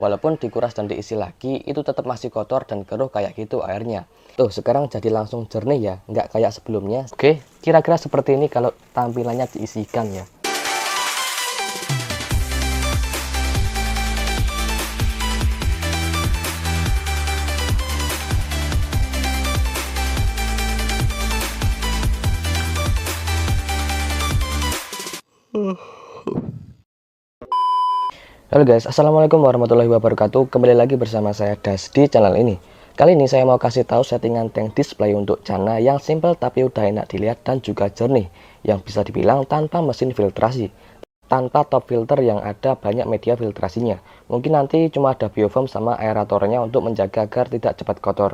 Walaupun dikuras dan diisi lagi, itu tetap masih kotor dan keruh kayak gitu airnya. Tuh, sekarang jadi langsung jernih ya, nggak kayak sebelumnya. Oke, kira-kira seperti ini kalau tampilannya diisikan ya. Halo guys, assalamualaikum warahmatullahi wabarakatuh. Kembali lagi bersama saya Das di channel ini. Kali ini saya mau kasih tahu settingan tank display untuk Channa yang simple tapi udah enak dilihat dan juga jernih, yang bisa dibilang tanpa mesin filtrasi, tanpa top filter yang ada banyak media filtrasinya. Mungkin nanti cuma ada biofoam sama aeratornya untuk menjaga agar tidak cepat kotor.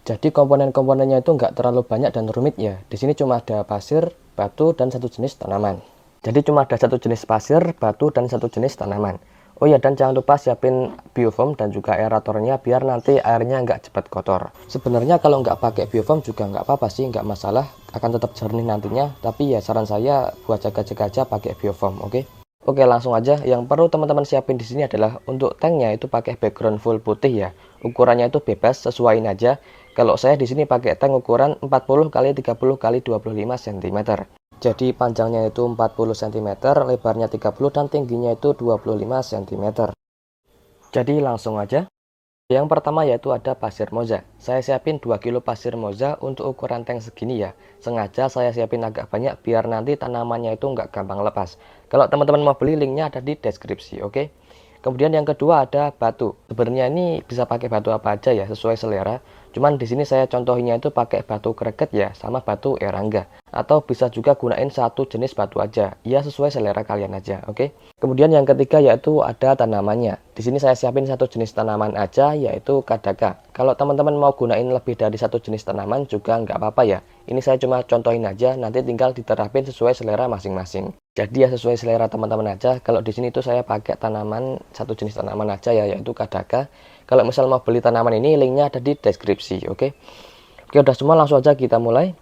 Jadi komponen-komponennya itu nggak terlalu banyak dan rumit ya. Di sini cuma ada pasir, batu, dan satu jenis tanaman. Jadi cuma ada satu jenis pasir, batu, dan satu jenis tanaman. Oh ya, dan jangan lupa siapin biofoam dan juga aeratornya biar nanti airnya nggak cepat kotor. Sebenarnya kalau nggak pakai biofoam juga nggak apa-apa sih, nggak masalah, akan tetap jernih nantinya. Tapi ya saran saya buat jaga-jaga aja pakai biofoam, oke? Oke, langsung aja. Yang perlu teman-teman siapin di sini adalah untuk tanknya itu pakai background full putih ya. Ukurannya itu bebas, sesuaiin aja. Kalau saya di sini pakai tank ukuran 40 x 30 x 25 cm. Jadi panjangnya itu 40 cm, lebarnya 30 dan tingginya itu 25 cm. Jadi langsung aja. Yang pertama yaitu ada pasir moza. Saya siapin 2 kilo pasir moza untuk ukuran tank segini ya. Sengaja saya siapin agak banyak biar nanti tanamannya itu nggak gampang lepas. Kalau teman-teman mau beli, linknya ada di deskripsi, oke? Kemudian yang kedua ada batu. Sebenarnya ini bisa pakai batu apa aja ya, sesuai selera. Cuman di sini saya contohinnya itu pakai batu kreget ya, sama batu erangga. Atau bisa juga gunain satu jenis batu aja, ya sesuai selera kalian aja, oke? Kemudian yang ketiga yaitu ada tanamannya. Di sini saya siapin satu jenis tanaman aja, yaitu kadaka. Kalau teman-teman mau gunain lebih dari satu jenis tanaman juga nggak apa-apa ya. Ini saya cuma contohin aja, nanti tinggal diterapin sesuai selera masing-masing. Jadi ya sesuai selera teman-teman aja. Kalau di sini tuh saya pakai tanaman satu jenis tanaman aja ya, yaitu kadaka. Kalau misal mau beli tanaman ini, linknya ada di deskripsi, oke? Oke, udah semua, langsung aja kita mulai.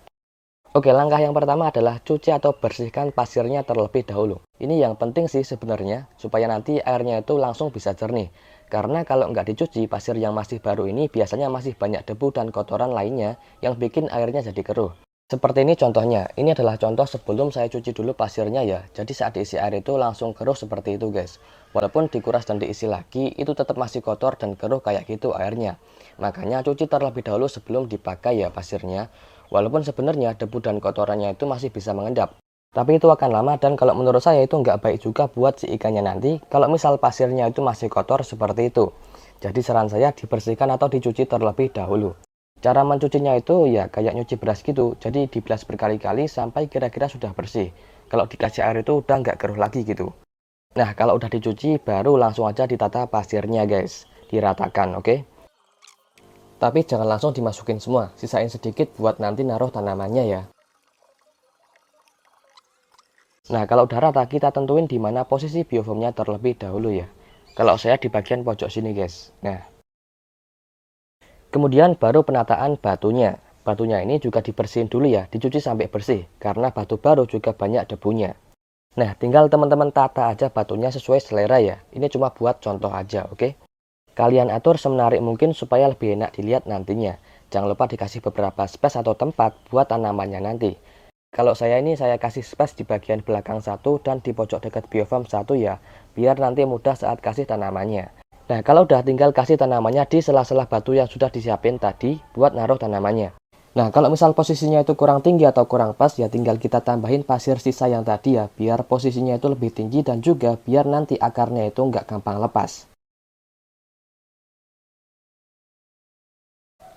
Oke, langkah yang pertama adalah cuci atau bersihkan pasirnya terlebih dahulu. Ini yang penting sih sebenarnya, supaya nanti airnya itu langsung bisa jernih. Karena kalau nggak dicuci, pasir yang masih baru ini biasanya masih banyak debu dan kotoran lainnya yang bikin airnya jadi keruh. Seperti ini contohnya, ini adalah contoh sebelum saya cuci dulu pasirnya ya. Jadi saat diisi air itu langsung keruh seperti itu guys. Walaupun dikuras dan diisi lagi, itu tetap masih kotor dan keruh kayak gitu airnya. Makanya cuci terlebih dahulu sebelum dipakai ya pasirnya. Walaupun sebenarnya debu dan kotorannya itu masih bisa mengendap. Tapi itu akan lama dan kalau menurut saya itu nggak baik juga buat si ikannya nanti kalau misal pasirnya itu masih kotor seperti itu. Jadi saran saya dibersihkan atau dicuci terlebih dahulu. Cara mencucinya itu ya kayak nyuci beras gitu. Jadi dibilas berkali-kali sampai kira-kira sudah bersih. Kalau dikasih air itu udah nggak keruh lagi gitu. Nah, kalau udah dicuci baru langsung aja ditata pasirnya guys. Diratakan, oke? Tapi jangan langsung dimasukin semua, sisain sedikit buat nanti naruh tanamannya ya. Nah, kalau udah rata kita tentuin di mana posisi biofoamnya terlebih dahulu ya. Kalau saya di bagian pojok sini guys. Nah, kemudian baru penataan batunya. Batunya ini juga dibersihin dulu ya, dicuci sampai bersih. Karena batu baru juga banyak debunya. Nah, tinggal teman-teman tata aja batunya sesuai selera ya. Ini cuma buat contoh aja, oke? Kalian atur semenarik mungkin supaya lebih enak dilihat nantinya. Jangan lupa dikasih beberapa space atau tempat buat tanamannya nanti. Kalau saya ini saya kasih space di bagian belakang satu dan di pojok dekat biofoam satu ya, biar nanti mudah saat kasih tanamannya. Nah, kalau udah tinggal kasih tanamannya di sela-sela batu yang sudah disiapin tadi buat naruh tanamannya. Nah, kalau misal posisinya itu kurang tinggi atau kurang pas ya tinggal kita tambahin pasir sisa yang tadi ya, biar posisinya itu lebih tinggi dan juga biar nanti akarnya itu nggak gampang lepas.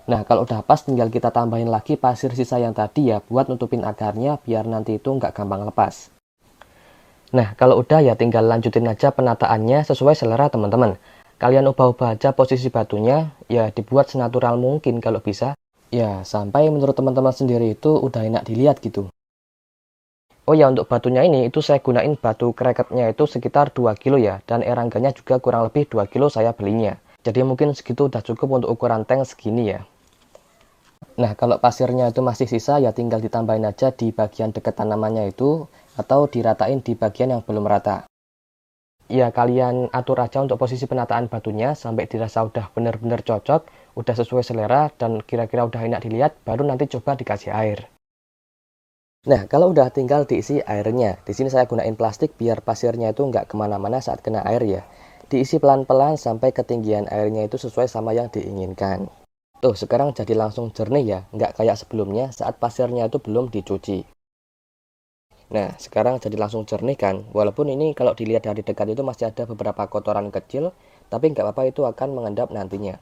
Nah, kalau udah pas tinggal kita tambahin lagi pasir sisa yang tadi ya buat nutupin akarnya biar nanti itu nggak gampang lepas. Nah, kalau udah ya tinggal lanjutin aja penataannya sesuai selera teman-teman. Kalian ubah-ubah aja posisi batunya, ya dibuat senatural mungkin kalau bisa. Ya, sampai menurut teman-teman sendiri itu udah enak dilihat gitu. Oh ya, untuk batunya ini itu saya gunain batu kreketnya itu sekitar 2 kilo ya. Dan erangganya juga kurang lebih 2 kilo saya belinya. Jadi mungkin segitu udah cukup untuk ukuran tank segini ya. Nah, kalau pasirnya itu masih sisa, ya tinggal ditambahin aja di bagian dekat tanamannya itu, atau diratain di bagian yang belum rata. ya kalian atur aja untuk posisi penataan batunya sampai dirasa udah bener-bener cocok, udah sesuai selera dan kira-kira udah enak dilihat, baru nanti coba dikasih air. Nah, kalau udah tinggal diisi airnya, di sini saya gunain plastik biar pasirnya itu nggak kemana-mana saat kena air ya. Diisi pelan-pelan sampai ketinggian airnya itu sesuai sama yang diinginkan. Tuh, sekarang jadi langsung jernih ya, nggak kayak sebelumnya saat pasirnya itu belum dicuci. Nah, sekarang jadi langsung jernih kan, walaupun ini kalau dilihat dari dekat itu masih ada beberapa kotoran kecil, tapi nggak apa-apa itu akan mengendap nantinya.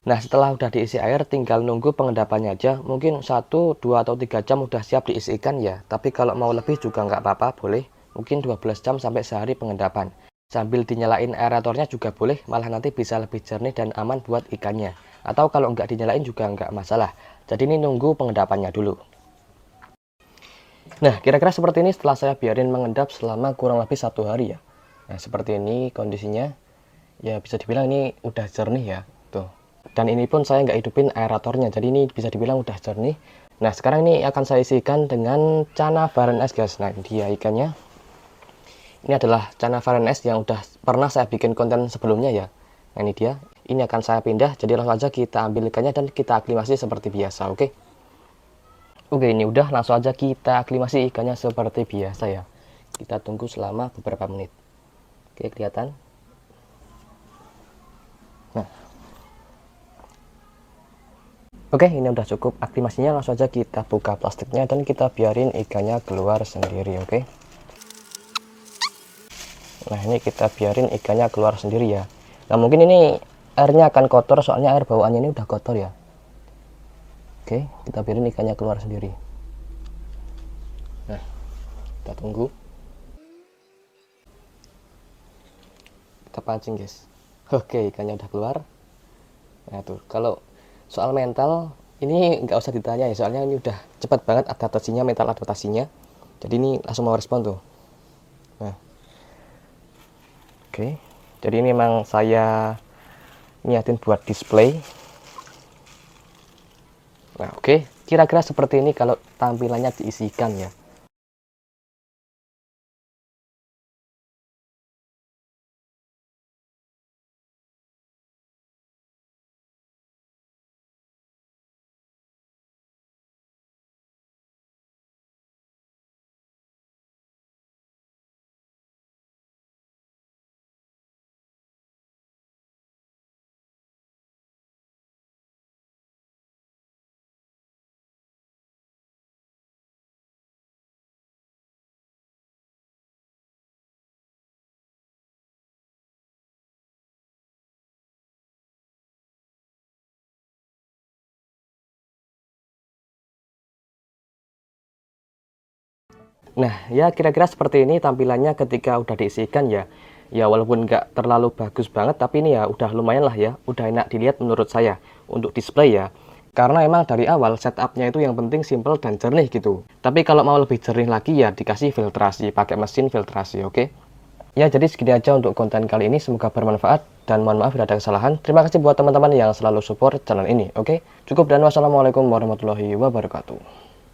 Nah, setelah udah diisi air, tinggal nunggu pengendapannya aja. Mungkin 1, 2, atau 3 jam udah siap diisi ikan ya. Tapi kalau mau lebih juga nggak apa-apa, boleh. Mungkin 12 jam sampai sehari pengendapan. Sambil dinyalain aeratornya juga boleh, malah nanti bisa lebih jernih dan aman buat ikannya. Atau kalau nggak dinyalain juga nggak masalah. Jadi ini nunggu pengendapannya dulu. Nah, kira-kira seperti ini setelah saya biarin mengendap selama kurang lebih 1 hari ya. Nah, seperti ini kondisinya. Ya, bisa dibilang ini udah jernih ya. Tuh. Dan ini pun saya nggak hidupin aeratornya, jadi ini bisa dibilang udah jernih. Nah, sekarang ini akan saya isikan dengan Cana Varan S guys. Nah, ini dia ikannya. Ini adalah Cana Varan S yang udah pernah saya bikin konten sebelumnya ya. Nah, ini dia. Ini akan saya pindah, jadi langsung aja kita ambil ikannya dan kita aklimasi seperti biasa, oke? Oke, ini udah, langsung aja kita aklimasi ikannya seperti biasa ya. Kita tunggu selama beberapa menit. Oke, kelihatan? Nah, oke, ini udah cukup aklimasinya, langsung aja kita buka plastiknya dan kita biarin ikannya keluar sendiri, oke? Nah, ini kita biarin ikannya keluar sendiri ya. Nah, mungkin ini airnya akan kotor, soalnya air bawaannya ini udah kotor ya. Oke, kita biarin ikannya keluar sendiri. Nah, kita tunggu. Kita pancing guys. Oke, ikannya udah keluar. Nah tuh, kalau soal mental ini nggak usah ditanya ya, soalnya ini udah cepat banget adaptasinya, mental adaptasinya. Jadi ini langsung mau respon tuh. Nah, oke. Jadi ini memang saya niatin buat display. Nah, oke. Kira-kira seperti ini kalau tampilannya diisikan ya. Nah, ya kira-kira seperti ini tampilannya ketika udah diisikan ya. Ya walaupun nggak terlalu bagus banget, tapi ini ya udah lumayan lah ya. Udah enak dilihat menurut saya untuk display ya. Karena emang dari awal setupnya itu yang penting simple dan jernih gitu. Tapi kalau mau lebih jernih lagi ya dikasih filtrasi, pakai mesin filtrasi, oke? Ya jadi segini aja untuk konten kali ini, semoga bermanfaat dan mohon maaf bila ada kesalahan. Terima kasih buat teman-teman yang selalu support channel ini, oke? Cukup dan wassalamualaikum warahmatullahi wabarakatuh.